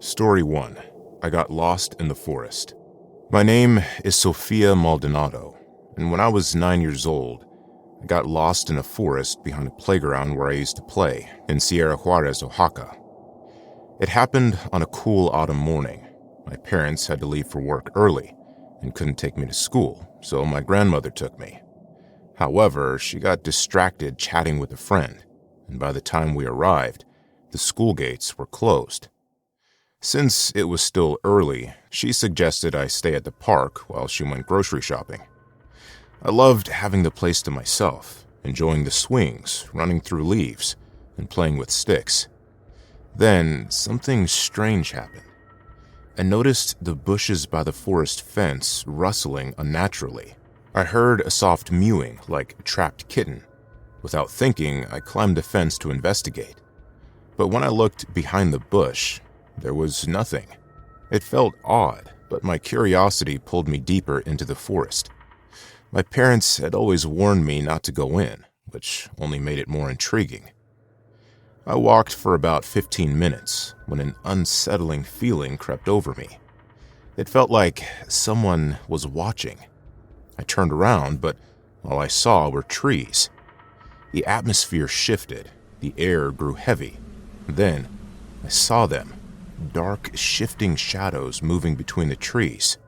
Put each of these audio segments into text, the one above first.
Story 1. I got lost in the forest. My name is Sofia Maldonado, and when I was 9 years old, I got lost in a forest behind a playground where I used to play in Sierra Juarez, Oaxaca. It happened on a cool autumn morning. My parents had to leave for work early and couldn't take me to school, so my grandmother took me. However, she got distracted chatting with a friend, and by the time we arrived, the school gates were closed. Since it was still early, she suggested I stay at the park while she went grocery shopping. I loved having the place to myself, enjoying the swings, running through leaves, and playing with sticks. Then, something strange happened. I noticed the bushes by the forest fence rustling unnaturally. I heard a soft mewing like a trapped kitten. Without thinking, I climbed the fence to investigate. But when I looked behind the bush, there was nothing. It felt odd, but my curiosity pulled me deeper into the forest. My parents had always warned me not to go in, which only made it more intriguing. I walked for about 15 minutes when an unsettling feeling crept over me. It felt like someone was watching. I turned around, but all I saw were trees. The atmosphere shifted, the air grew heavy. Then, I saw them. Dark, shifting shadows moving between the trees.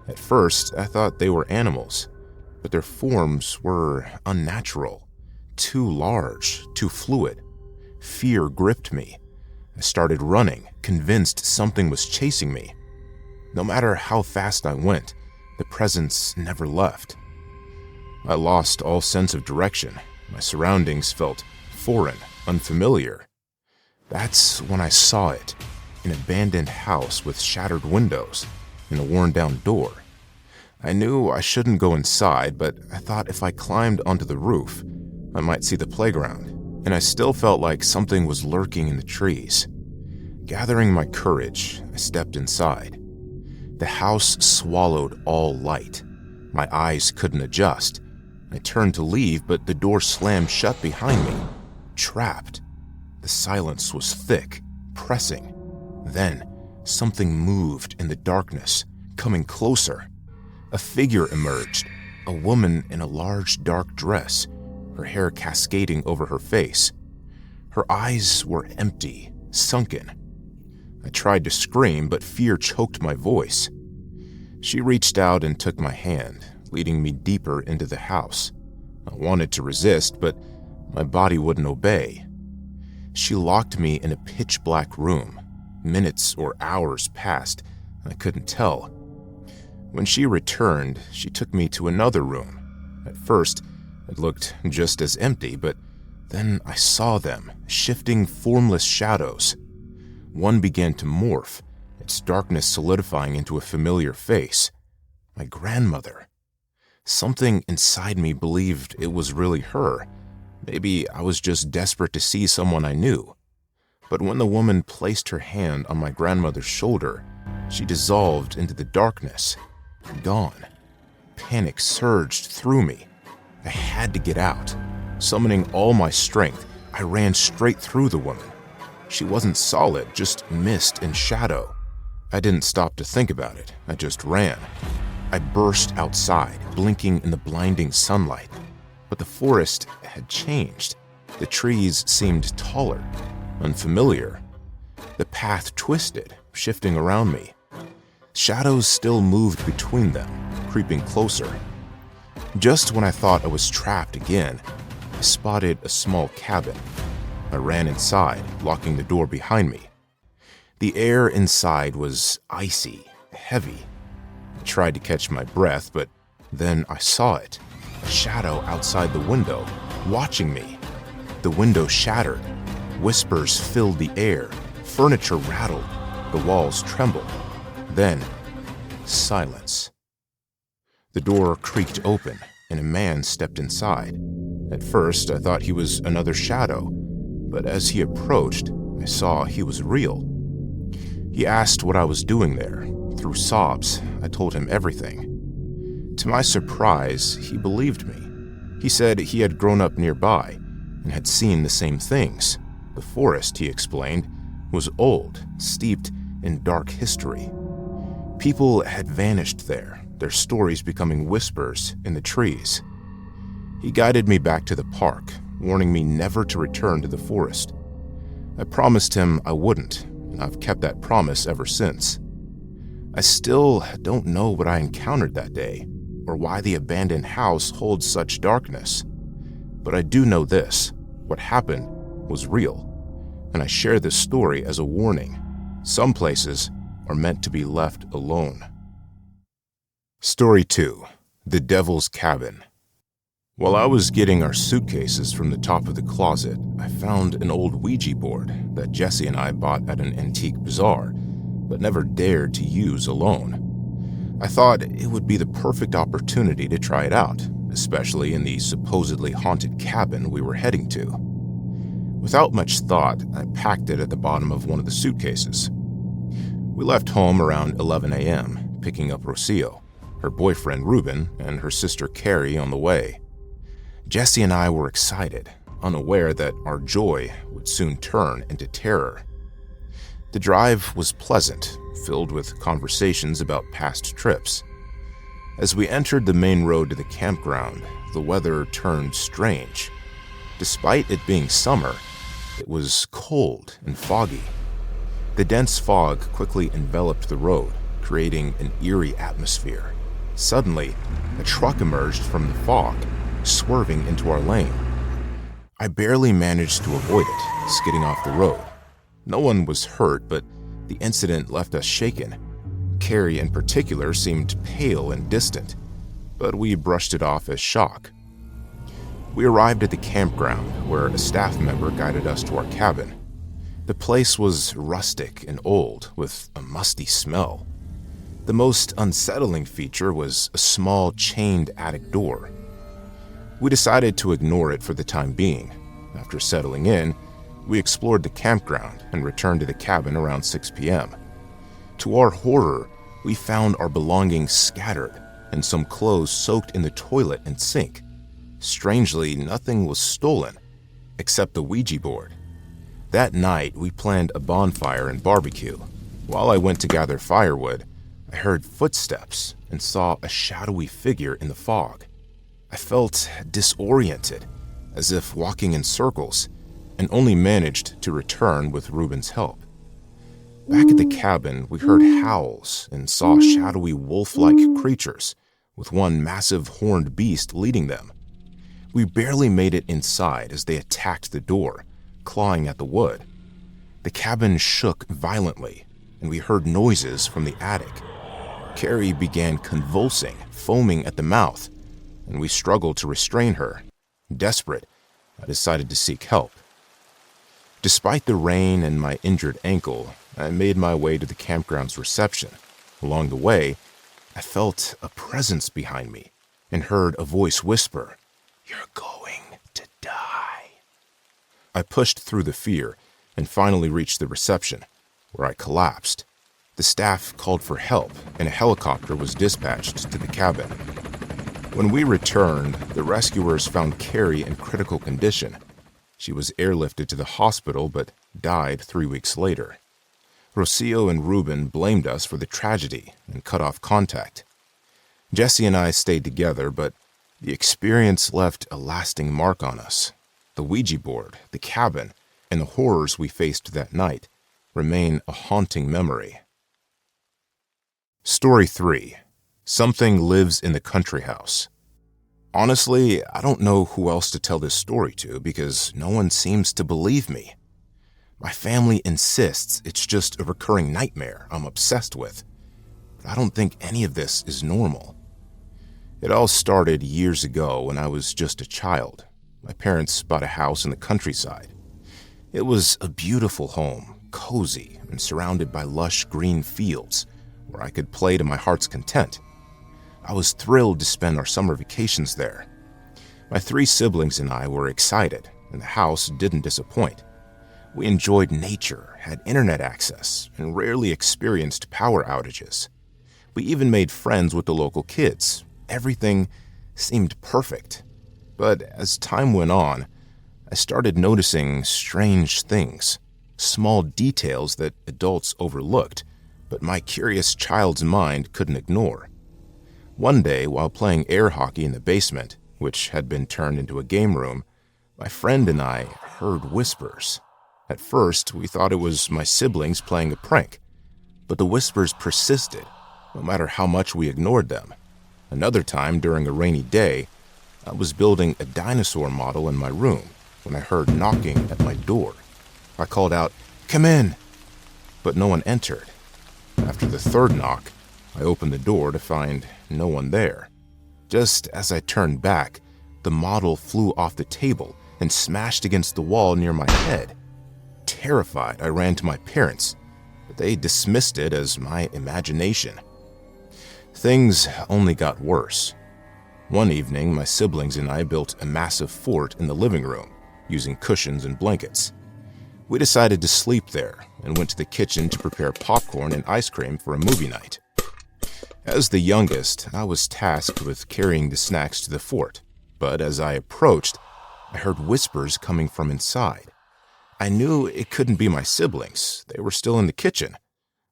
At first, I thought they were animals, but their forms were unnatural, too large, too fluid. Fear gripped me. I started running, convinced something was chasing me. No matter how fast I went, the presence never left. I lost all sense of direction. My surroundings felt foreign, unfamiliar. That's when I saw it. An abandoned house with shattered windows and a worn-down door. I knew I shouldn't go inside, but I thought if I climbed onto the roof, I might see the playground, and I still felt like something was lurking in the trees. Gathering my courage, I stepped inside. The house swallowed all light. My eyes couldn't adjust. I turned to leave, but the door slammed shut behind me. Trapped. The silence was thick, pressing. Then, something moved in the darkness, coming closer. A figure emerged, a woman in a large dark dress, her hair cascading over her face. Her eyes were empty, sunken. I tried to scream, but fear choked my voice. She reached out and took my hand, leading me deeper into the house. I wanted to resist, but my body wouldn't obey. She locked me in a pitch-black room. Minutes or hours passed, I couldn't tell. When she returned, she took me to another room. At first, it looked just as empty, but then I saw them, shifting formless shadows. One began to morph, its darkness solidifying into a familiar face. My grandmother. Something inside me believed it was really her. Maybe I was just desperate to see someone I knew. But when the woman placed her hand on my grandmother's shoulder, she dissolved into the darkness. Gone. Panic surged through me. I had to get out. Summoning all my strength, I ran straight through the woman. She wasn't solid, just mist and shadow. I didn't stop to think about it. I just ran. I burst outside, blinking in the blinding sunlight. But the forest had changed. The trees seemed taller, unfamiliar. The path twisted, shifting around me. Shadows still moved between them, creeping closer. Just when I thought I was trapped again, I spotted a small cabin. I ran inside, locking the door behind me. The air inside was icy, heavy. I tried to catch my breath, but then I saw it. A shadow outside the window, watching me. The window shattered. Whispers filled the air. Furniture rattled. The walls trembled. Then, silence. The door creaked open, and a man stepped inside. At first, I thought he was another shadow, but as he approached, I saw he was real. He asked what I was doing there. Through sobs, I told him everything. To my surprise, he believed me. He said he had grown up nearby and had seen the same things. The forest, he explained, was old, steeped in dark history. People had vanished there, their stories becoming whispers in the trees. He guided me back to the park, warning me never to return to the forest. I promised him I wouldn't, and I've kept that promise ever since. I still don't know what I encountered that day, or why the abandoned house holds such darkness. But I do know this: what happened was real, and I share this story as a warning. Some places are meant to be left alone. Story 2: The Devil's Cabin. While I was getting our suitcases from the top of the closet, I found an old Ouija board that Jesse and I bought at an antique bazaar, but never dared to use alone. I thought it would be the perfect opportunity to try it out, especially in the supposedly haunted cabin we were heading to. Without much thought, I packed it at the bottom of one of the suitcases. We left home around 11 a.m., picking up Rocio, her boyfriend Ruben, and her sister Carrie on the way. Jesse and I were excited, unaware that our joy would soon turn into terror. The drive was pleasant, filled with conversations about past trips. As we entered the main road to the campground, the weather turned strange. Despite it being summer, it was cold and foggy. The dense fog quickly enveloped the road, creating an eerie atmosphere. Suddenly, a truck emerged from the fog, swerving into our lane. I barely managed to avoid it, skidding off the road. No one was hurt, but the incident left us shaken. Carrie in particular seemed pale and distant, but we brushed it off as shock. We arrived at the campground, where a staff member guided us to our cabin. The place was rustic and old, with a musty smell. The most unsettling feature was a small chained attic door. We decided to ignore it for the time being. After settling in, we explored the campground and returned to the cabin around 6 p.m. To our horror, we found our belongings scattered and some clothes soaked in the toilet and sink. Strangely, nothing was stolen, except the Ouija board. That night, we planned a bonfire and barbecue. While I went to gather firewood, I heard footsteps and saw a shadowy figure in the fog. I felt disoriented, as if walking in circles, and only managed to return with Ruben's help. Back at the cabin, we heard howls and saw shadowy wolf-like creatures, with one massive horned beast leading them. We barely made it inside as they attacked the door, clawing at the wood. The cabin shook violently, and we heard noises from the attic. Carrie began convulsing, foaming at the mouth, and we struggled to restrain her. Desperate, I decided to seek help. Despite the rain and my injured ankle, I made my way to the campground's reception. Along the way, I felt a presence behind me and heard a voice whisper, "You're going to die." I pushed through the fear and finally reached the reception, where I collapsed. The staff called for help, and a helicopter was dispatched to the cabin. When we returned, the rescuers found Carrie in critical condition. She was airlifted to the hospital but died 3 weeks later. Rocio and Ruben blamed us for the tragedy and cut off contact. Jesse and I stayed together, but the experience left a lasting mark on us. The Ouija board, the cabin, and the horrors we faced that night remain a haunting memory. Story 3: Something Lives in the Country House. Honestly, I don't know who else to tell this story to because no one seems to believe me. My family insists it's just a recurring nightmare I'm obsessed with, but I don't think any of this is normal. It all started years ago when I was just a child. My parents bought a house in the countryside. It was a beautiful home, cozy, and surrounded by lush green fields where I could play to my heart's content. I was thrilled to spend our summer vacations there. My 3 siblings and I were excited, and the house didn't disappoint. We enjoyed nature, had internet access, and rarely experienced power outages. We even made friends with the local kids. Everything seemed perfect. But as time went on, I started noticing strange things, small details that adults overlooked, but my curious child's mind couldn't ignore. One day, while playing air hockey in the basement, which had been turned into a game room, my friend and I heard whispers. At first, we thought it was my siblings playing a prank, but the whispers persisted, no matter how much we ignored them. Another time, during a rainy day, I was building a dinosaur model in my room when I heard knocking at my door. I called out, "Come in!" but no one entered. After the third knock, I opened the door to find no one there. Just as I turned back, the model flew off the table and smashed against the wall near my head. Terrified, I ran to my parents, but they dismissed it as my imagination. Things only got worse. One evening, my siblings and I built a massive fort in the living room, using cushions and blankets. We decided to sleep there and went to the kitchen to prepare popcorn and ice cream for a movie night. As the youngest, I was tasked with carrying the snacks to the fort, but as I approached, I heard whispers coming from inside. I knew it couldn't be my siblings. They were still in the kitchen.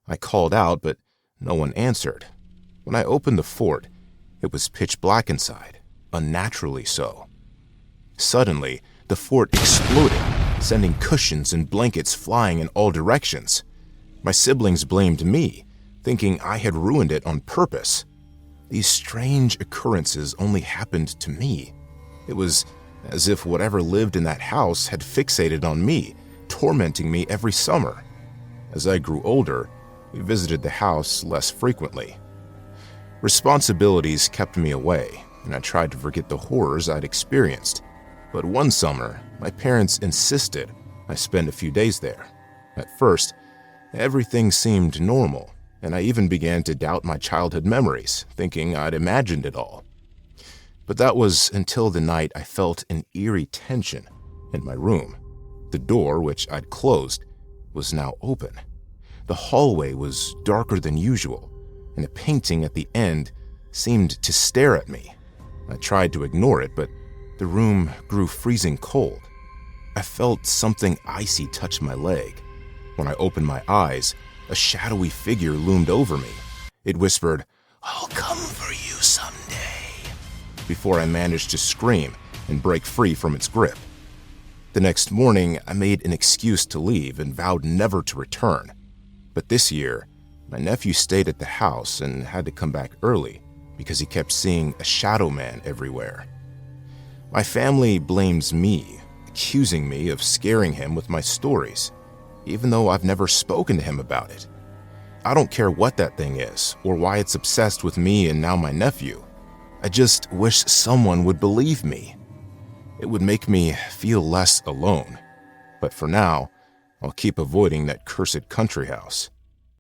I called out, but no one answered. When I opened the fort, it was pitch black inside, unnaturally so. Suddenly, the fort exploded, sending cushions and blankets flying in all directions. My siblings blamed me, thinking I had ruined it on purpose. These strange occurrences only happened to me. It was as if whatever lived in that house had fixated on me, tormenting me every summer. As I grew older, we visited the house less frequently. Responsibilities kept me away, and I tried to forget the horrors I'd experienced. But one summer, my parents insisted I spend a few days there. At first, everything seemed normal, and I even began to doubt my childhood memories, thinking I'd imagined it all. But that was until the night I felt an eerie tension in my room. The door, which I'd closed, was now open. The hallway was darker than usual, and a painting at the end seemed to stare at me. I tried to ignore it, but the room grew freezing cold. I felt something icy touch my leg. When I opened my eyes, a shadowy figure loomed over me. It whispered, "I'll come for you someday," before I managed to scream and break free from its grip. The next morning, I made an excuse to leave and vowed never to return. But this year, my nephew stayed at the house and had to come back early because he kept seeing a shadow man everywhere. My family blames me, accusing me of scaring him with my stories, even though I've never spoken to him about it. I don't care what that thing is or why it's obsessed with me and now my nephew. I just wish someone would believe me. It would make me feel less alone. But for now, I'll keep avoiding that cursed country house.